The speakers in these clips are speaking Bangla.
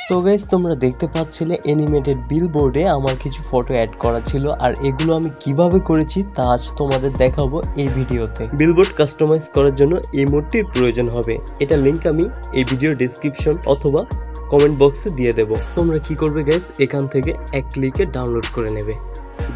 তো গাইস তোমরা দেখতে পাচ্ছিলে অ্যানিমেটেড বিলবোর্ডে আমার কিছু ফটো অ্যাড করা ছিল আর এগুলো আমি কিভাবে করেছি তা আজ তোমাদের দেখাবো এই ভিডিওতে। বিলবোর্ড কাস্টমাইজ করার জন্য ইমোটির প্রয়োজন হবে, এটা লিংক আমি এই ভিডিও ডেসক্রিপশন অথবা কমেন্ট বক্সে দিয়ে দেব। তোমরা কি করবে গাইস, এখান থেকে এক ক্লিকে ডাউনলোড করে নেবে।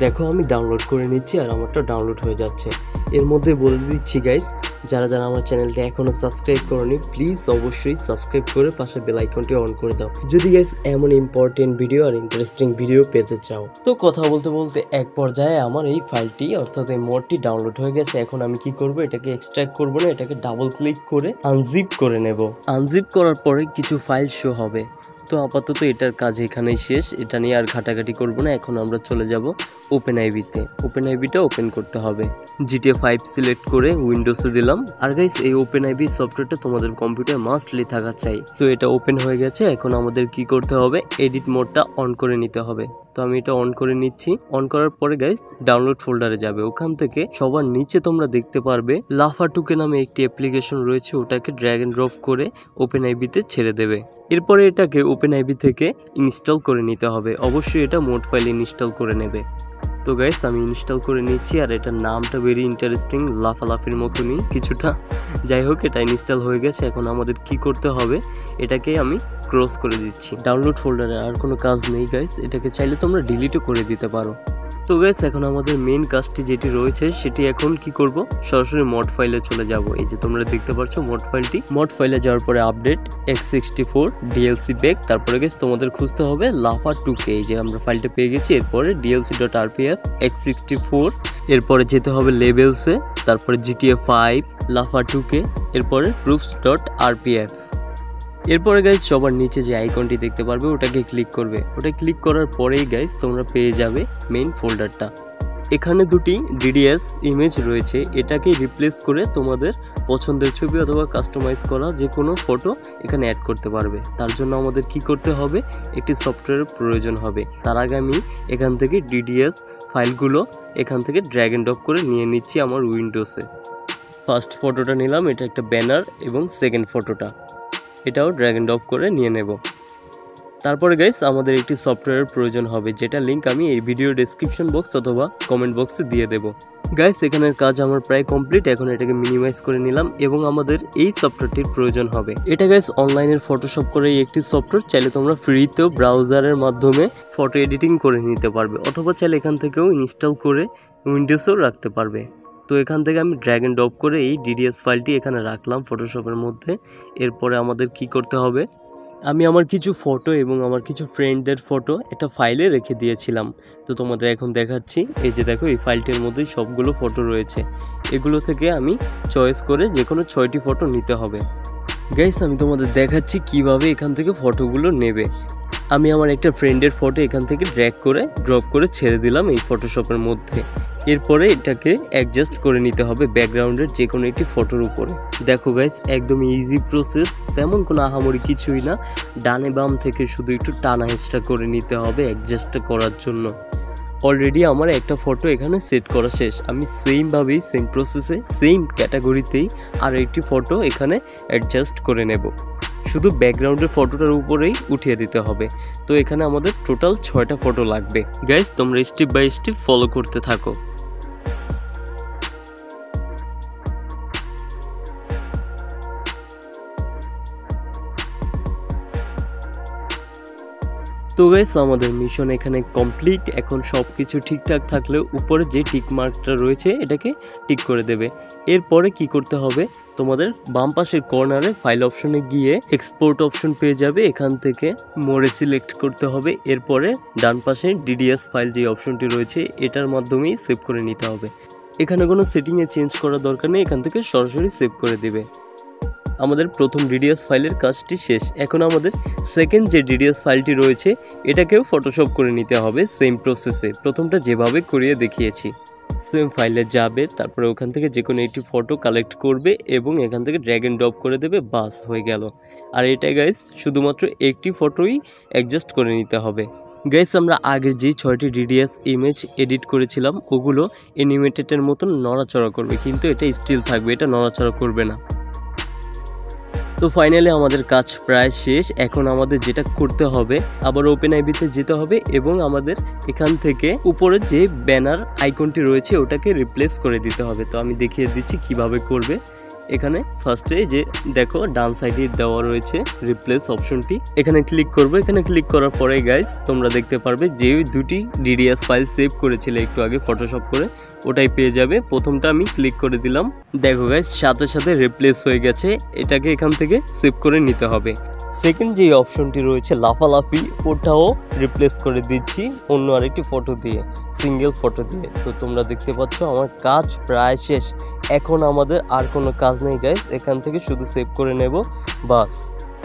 দেখো আমি ডাউনলোড করে নিচ্ছি আর আমারটা ডাউনলোড হয়ে যাচ্ছে। এর মধ্যে বলে দিচ্ছি গাইস, যারা যারা আমার চ্যানেলটা এখনো সাবস্ক্রাইব করোনি প্লিজ অবশ্যই সাবস্ক্রাইব করে পাশে বেল আইকনটি অন করে দাও যদি গাইস এমন ইম্পর্টেন্ট ভিডিও আর ইন্টারেস্টিং ভিডিও পেতে চাও। তো কথা বলতে বলতে এক পর্যায়ে আমার এই ফাইলটি অর্থাৎ এই মোডটি ডাউনলোড হয়ে গেছে। এখন আমি কি করব, এটাকে এক্সট্রাক্ট করব না, এটাকে ডাবল ক্লিক করে আনজিপ করে নেব। আনজিপ করার পরে কিছু ফাইল শো হবে। তো আপাতত এটার কাজ এখানেই শেষ, এটা নিয়ে আর ঘাটাঘাটি করব না। এখন আমরা চলে যাব ওপেনআইবিতে। ওপেনআইবিটা ওপেন করতে হবে। GTA 5 সিলেক্ট করে উইন্ডোজে দিলাম। আর গাইস এই ওপেনআইবি সফটওয়্যারটা তোমাদের কম্পিউটার মাস্টলি থাকা চাই। তো এটা ওপেন হয়ে গেছে। এখন আমাদের কি করতে হবে, এডিট মোডটা অন করে নিতে হবে। তো আমি এটা অন করে নিচ্ছি। অন করার পরে গাইস ডাউনলোড ফোল্ডারে যাবে। ওখান থেকে সবার নিচে তোমরা দেখতে পারবে লাফাটুকে নামে একটি অ্যাপ্লিকেশন রয়েছে, ওটাকে ড্র্যাগ এন্ড ড্রপ করে ওপেনআইবিতে ছেড়ে দেবে। এরপরে এটাকে ওপেনআইবি থেকে ইনস্টল করে নিতে হবে। অবশ্যই এটা মোড ফাইল ইনস্টল করে নেবে। তো গাইস আমি ইনস্টল করে নিচ্ছি আর এটার নামটা ভেরি ইন্টারেস্টিং, লাফালাফির মতনই কিছুটা। যাই হোক এটা ইনস্টল হয়ে গেছে। এখন আমাদের কি করতে হবে, এটাকে আমি ক্রস করে দিচ্ছি। ডাউনলোড ফোল্ডারে আর কোনো কাজ নেই গাইস, এটাকে চাইলে তোমরা ডিলিটও করে দিতে পারো। তো গাইস এখন আমাদের মেইন কাজটি যেটি রয়েছে সেটি এখন কি করব, সরাসরি মড ফাইলে চলে যাব। এই যে তোমরা দেখতে পাচ্ছ মড ফাইলটি। মড ফাইলে যাওয়ার পরে আপডেট x64 DLC ব্যাক, তারপরে গাইস তোমাদের খুঁজতে হবে লাফা 2k। এই যে আমরা ফাইলটা পেয়ে গেছি। এরপরে dlc.rpf x64, এরপরে যেতে হবে লেভেলসে, তারপরে GTA 5 লাফা 2k, এরপরে proofs.rpf। এরপরে গাইজ সবার নিচে যে আইকনটি দেখতে পারবে ওটাকে ক্লিক করবে। ওটা ক্লিক করার পরেই গাইজ তোমরা পেয়ে যাবে মেইন ফোল্ডারটা। এখানে দুটি DDS ইমেজ রয়েছে, এটাকে রিপ্লেস করে তোমাদের পছন্দের ছবি অথবা কাস্টমাইজ করা যে কোনো ফটো এখানে অ্যাড করতে পারবে। তার জন্য আমাদের কি করতে হবে, একটি সফটওয়্যারের প্রয়োজন হবে। তার আগে আমি এখান থেকে DDS ফাইলগুলো এখান থেকে ড্র্যাগ এন্ড ড্রপ করে নিয়ে নিচ্ছি আমার উইন্ডোজে। ফার্স্ট ফটোটা নিলাম, এটা একটা ব্যানার, এবং সেকেন্ড ফটোটা এটাও ড্র্যাগ এন্ড ড্রপ করে নিয়ে নেব। তারপরে গাইস আমাদের একটি সফটওয়্যারের প্রয়োজন হবে, যেটা লিংক আমি এই ভিডিও ডেসক্রিপশন বক্স অথবা কমেন্ট বক্সে দিয়ে দেব। গাইস এখানের কাজ আমার প্রায় কমপ্লিট। এখন এটাকে মিনিমাইজ করে নিলাম এবং আমাদের এই সফটওয়্যারটির প্রয়োজন হবে। এটা গাইস অনলাইনের ফটোশপ করে একটি সফটওয়্যার, চাইলে তোমরা ফ্রিতেও ব্রাউজারের মাধ্যমে ফটো এডিটিং করে নিতে পারবে, অথবা চাইলে এখান থেকেও ইনস্টল করে উইন্ডোজেও রাখতে পারবে। তো এখান থেকে আমি ড্র্যাগ এন্ড ড্রপ করে এই DDS ফাইলটি এখানে রাখলাম ফটোশপের মধ্যে। এরপরে আমাদের কি করতে হবে, আমি আমার কিছু ফটো এবং আমার কিছু ফ্রেন্ডের ফটো একটা ফাইলে রেখে দিয়েছিলাম। তো তোমাদের এখন দেখাচ্ছি। এই যে দেখো এই ফাইলটির মধ্যেই সবগুলো ফটো রয়েছে। এগুলো থেকে আমি চয়েস করে যে কোনো 6টি ফটো নিতে হবে। গাইস আমি তোমাদের দেখাচ্ছি কিভাবে এখান থেকে ফটোগুলো নেবে। আমি আমার একটা ফ্রেন্ডের ফটো এখান থেকে ড্র্যাগ করে ড্রপ করে ছেড়ে দিলাম এই ফটোশপের মধ্যে। এরপরে এটাকে অ্যাডজাস্ট করে নিতে হবে ব্যাকগ্রাউন্ডের যে কোনো একটি ফটোর উপরে। দেখো গাইস একদম ইজি প্রসেস, তেমন কোনো আহামরি কিছুই না। ডানে বাম থেকে শুধু একটু টানা হেঁচড়া করে নিতে হবে অ্যাডজাস্ট করার জন্য। অলরেডি আমার একটা ফটো এখানে সেট করা শেষ। আমি সেমভাবেই সেম প্রসেসে সেম ক্যাটাগরিতেই আর একটি ফটো এখানে অ্যাডজাস্ট করে নেব। শুধু ব্যাকগ্রাউন্ডের ফটোটার উপরেই উঠিয়ে দিতে হবে। তো এখানে আমাদের টোটাল 6টা ফটো লাগবে। গাইস তোমরা স্টেপ বাই স্টেপ ফলো করতে থাকো। তো গাইস আমাদের মিশন এখানে কমপ্লিট। এখন সব কিছু ঠিকঠাক থাকলে উপরে যে টিক মার্কটা রয়েছে এটাকে টিক করে দেবে। এরপরে কি করতে হবে, তোমাদের বাম পাশের কর্নারে ফাইল অপশনে গিয়ে এক্সপোর্ট অপশন পেয়ে যাবে, এখান থেকে মোড়ে সিলেক্ট করতে হবে। এরপরে ডান পাশে DDS ফাইল যে অপশনটি রয়েছে এটার মাধ্যমেই সেভ করে নিতে হবে। এখানে কোনো সেটিংয়ে চেঞ্জ করার দরকার নেই, এখান থেকে সরাসরি সেভ করে দেবে। আমাদের প্রথম DDS ফাইলের কাজটি শেষ। এখন আমাদের সেকেন্ড যে DDS ফাইলটি রয়েছে এটাকেও ফটোশপ করে নিতে হবে সেম প্রসেসে, প্রথমটা যেভাবে করিয়ে দেখিয়েছি। সেম ফাইলে যাবে, তারপরে ওখান থেকে যে কোনো একটি ফটো কালেক্ট করবে এবং এখান থেকে ড্র্যাগ এন্ড ড্রপ করে দেবে, বাস হয়ে গেল। আর এটা গাইস শুধুমাত্র একটি ফটোই অ্যাডজাস্ট করে নিতে হবে। গাইস আমরা আগের যে 6টি DDS ইমেজ এডিট করেছিলাম ওগুলো অ্যানিমেটেডের মতন নড়াচড়া করবে, কিন্তু এটা স্টিল থাকবে, এটা নড়াচড়া করবে না। তো ফাইনালি আমাদের কাজ প্রায় শেষ। এখন আমাদের যেটা করতে হবে, আবার ওপেনআইবিতে যেতে হবে এবং আমাদের এখান থেকে উপরে যে ব্যানার আইকনটি রয়েছে ওটাকে রিপ্লেস করে দিতে হবে। তো আমি দেখিয়ে দিচ্ছি কিভাবে করবে। এখানে ফার্স্টে যে দেখো ডান সাইডে দেওয়া রয়েছে রিপ্লেস অপশনটি, এখানে ক্লিক করবে। এখানে ক্লিক করার পরে গাইস তোমরা দেখতে পারবে যে দুটি ডিডিএস ফাইল সেভ করেছিলে একটু আগে ফটোশপ করে, ওটাই পেয়ে যাবে। প্রথমটা আমি ক্লিক করে দিলাম, দেখো গাইস সাথে সাথে রিপ্লেস হয়ে গেছে। এটাকে এখান থেকে সেভ করে নিতে হবে। সেকেন্ড যে অপশনটি রয়েছে লাফালাফি, ওটাও রিপ্লেস করে দিচ্ছি অন্য আরেকটি ফটো দিয়ে, সিঙ্গেল ফটো দিয়ে। তো তোমরা দেখতে পাচ্ছ আমার কাজ প্রায় শেষ। এখন আমাদের আর কোনো কাজ নেই গাইস, এখান থেকে শুধু সেভ করে নেব বাস।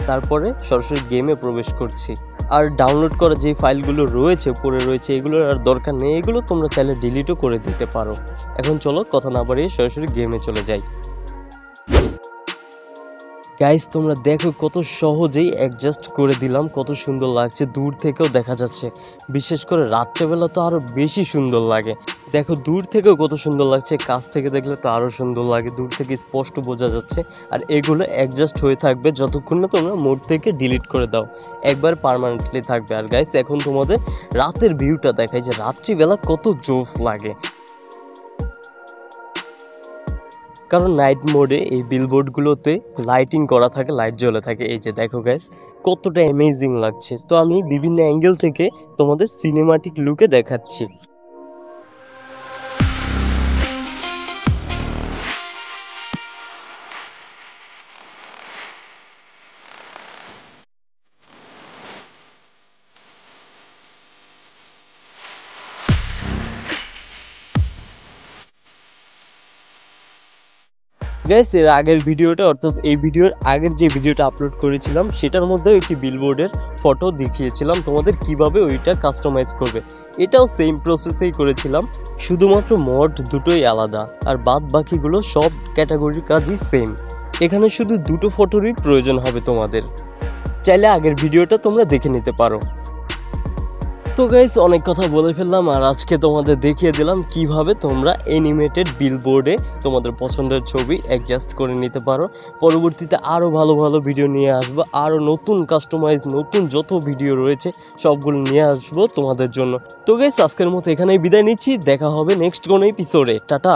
তারপরে সরাসরি গেমে প্রবেশ করছি। আর ডাউনলোড করা যে ফাইলগুলো রয়েছে পড়ে রয়েছে এগুলোর আর দরকার নেই, এগুলো তোমরা চাইলে ডিলিটও করে দিতে পারো। এখন চলো কথা না বাড়িয়ে সরাসরি গেমে চলে যাই। গাইস তোমরা দেখো কত সহজেই অ্যাডজাস্ট করে দিলাম, কত সুন্দর লাগছে, দূর থেকেও দেখা যাচ্ছে। বিশেষ করে রাত্রেবেলা তো আরও বেশি সুন্দর লাগে। দেখো দূর থেকেও কত সুন্দর লাগছে, কাছ থেকে দেখলে তো আরও সুন্দর লাগে, দূর থেকে স্পষ্ট বোঝা যাচ্ছে। আর এগুলো অ্যাডজাস্ট হয়ে থাকবে যতক্ষণ না তোমরা মোড থেকে ডিলিট করে দাও, একবার পার্মানেন্টলি থাকবে। আর গাইস এখন তোমাদের রাতের ভিউটা দেখাই যে রাত্রিবেলা কত জোস লাগে, কারণ নাইট মোডে এই বিলবোর্ডগুলোতে লাইটিং করা থাকে, লাইট জ্বলে থাকে। এই যে দেখো গাইস কতটা অ্যামেজিং লাগছে। তো আমি বিভিন্ন অ্যাঙ্গেল থেকে তোমাদের সিনেমাটিক লুকে দেখাচ্ছি। গাইস এর আগের ভিডিওটা, অর্থাৎ এই ভিডিওর আগের যে ভিডিওটা আপলোড করেছিলাম সেটার মধ্যেও একটি বিলবোর্ডের ফটো দেখিয়েছিলাম তোমাদের কিভাবে ওইটা কাস্টমাইজ করবে। এটাও সেম প্রসেসেই করেছিলাম, শুধুমাত্র মোড দুটোই আলাদা, আর বাদ বাকিগুলো সব ক্যাটাগরির কাজই সেম। এখানে শুধু দুটো ফটোরই প্রয়োজন হবে তোমাদের, চাইলে আগের ভিডিওটা তোমরা দেখে নিতে পারো। তো গাইস অনেক কথা বলে ফেললাম, আর আজকে তোমাদের দেখিয়ে দিলাম কিভাবে তোমরা অ্যানিমেটেড বিলবোর্ডে তোমাদের পছন্দের ছবি অ্যাডজাস্ট করে নিতে পারো। পরবর্তীতে আরও ভালো ভালো ভিডিও নিয়ে আসবো, আরও নতুন কাস্টমাইজ নতুন যত ভিডিও রয়েছে সবগুলো নিয়ে আসবো তোমাদের জন্য। তো গাইস আজকের মতো এখানেই বিদায় নিচ্ছি, দেখা হবে নেক্সট কোনো এপিসোডে। টাটা।